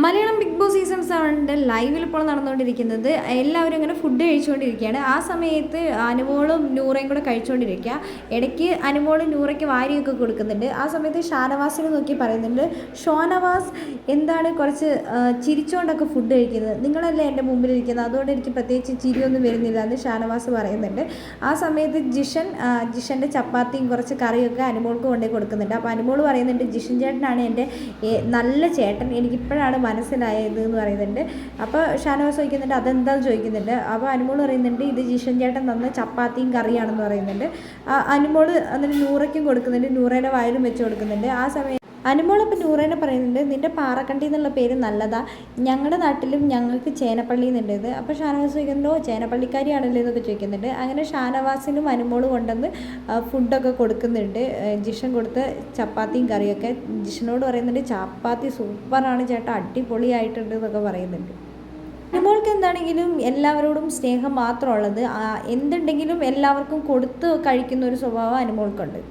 Malayalam big boss season 7 ലൈവിൽ ഇപ്പോൾ നടന്നുകൊണ്ടിരിക്കുന്നത്. എല്ലാവരും ഇങ്ങനെ ഫുഡ് കഴിച്ചുകൊണ്ടിരിക്കുകയാണ്. ആ സമയത്ത് അനുമോളും നൂറയും കൂടെ കഴിച്ചുകൊണ്ടിരിക്കുക. ഇടയ്ക്ക് അനുമോളും നൂറയ്ക്ക് വാരിയൊക്കെ കൊടുക്കുന്നുണ്ട്. ആ സമയത്ത് ഷാനവാസിനെ നോക്കി പറയുന്നുണ്ട്, ഷോനവാസ് എന്താണ് കുറച്ച് ചിരിച്ചുകൊണ്ടൊക്കെ ഫുഡ് കഴിക്കുന്നത്, നിങ്ങളല്ലേ എൻ്റെ മുമ്പിലിരിക്കുന്നത്, അതുകൊണ്ട് എനിക്ക് പ്രത്യേകിച്ച് ചിരിയൊന്നും വരുന്നില്ല എന്ന് ഷാനവാസ് പറയുന്നുണ്ട്. ആ സമയത്ത് ജിഷൻ്റെ ചപ്പാത്തിയും കുറച്ച് കറിയൊക്കെ അനുമോൾക്ക് കൊണ്ടുപോയി കൊടുക്കുന്നുണ്ട്. അപ്പോൾ അനുമോൾ പറയുന്നുണ്ട്, ജിഷൻ ചേട്ടനാണ് എൻ്റെ നല്ല ചേട്ടൻ, എനിക്കിപ്പോഴാണ് മനസ്സിലായത് എന്ന് പറയുന്നുണ്ട്. അപ്പോൾ ഷാനവാസ് ചോദിക്കുന്നുണ്ട് അതെന്താണെന്ന് ചോദിക്കുന്നുണ്ട്. അപ്പോൾ അനുമോൾ പറയുന്നുണ്ട് ഇത് ജിഷൻ ചേട്ടൻ തന്ന ചപ്പാത്തിയും കറിയാണെന്ന് പറയുന്നുണ്ട്. അനുമോൾ എന്നിട്ട് നൂറയ്ക്കും കൊടുക്കുന്നുണ്ട്, നൂറേൻ്റെ വായിലും വെച്ച് കൊടുക്കുന്നുണ്ട്. ആ സമയം അനുമോളപ്പം നൂറേനെ പറയുന്നുണ്ട്, നിൻ്റെ പാറക്കണ്ടി എന്നുള്ള പേര് നല്ലതാ, ഞങ്ങളുടെ നാട്ടിലും ഞങ്ങൾക്ക് ചേനപ്പള്ളി എന്നുണ്ട് ഇത്. അപ്പോൾ ഷാനവാസ് ചോദിക്കുന്നുണ്ടോ ചേനപ്പള്ളിക്കാരിയാണല്ലോ എന്നൊക്കെ ചോദിക്കുന്നുണ്ട്. അങ്ങനെ ഷാനവാസിനും അനുമോൾ കൊണ്ടുവന്ന് ഫുഡൊക്കെ കൊടുക്കുന്നുണ്ട്. ജിഷൻ കൊടുത്ത് ചപ്പാത്തിയും കറിയൊക്കെ. ജിഷനോട് പറയുന്നുണ്ട് ചപ്പാത്തി സൂപ്പറാണ് ചേട്ടാ, അടിപൊളിയായിട്ടുണ്ട് എന്നൊക്കെ പറയുന്നുണ്ട്. അനുമോൾക്ക് എന്താണെങ്കിലും എല്ലാവരോടും സ്നേഹം മാത്രമുള്ളത്, എന്തുണ്ടെങ്കിലും എല്ലാവർക്കും കൊടുത്ത് കഴിക്കുന്ന ഒരു സ്വഭാവം അനുമോൾക്കുണ്ട്.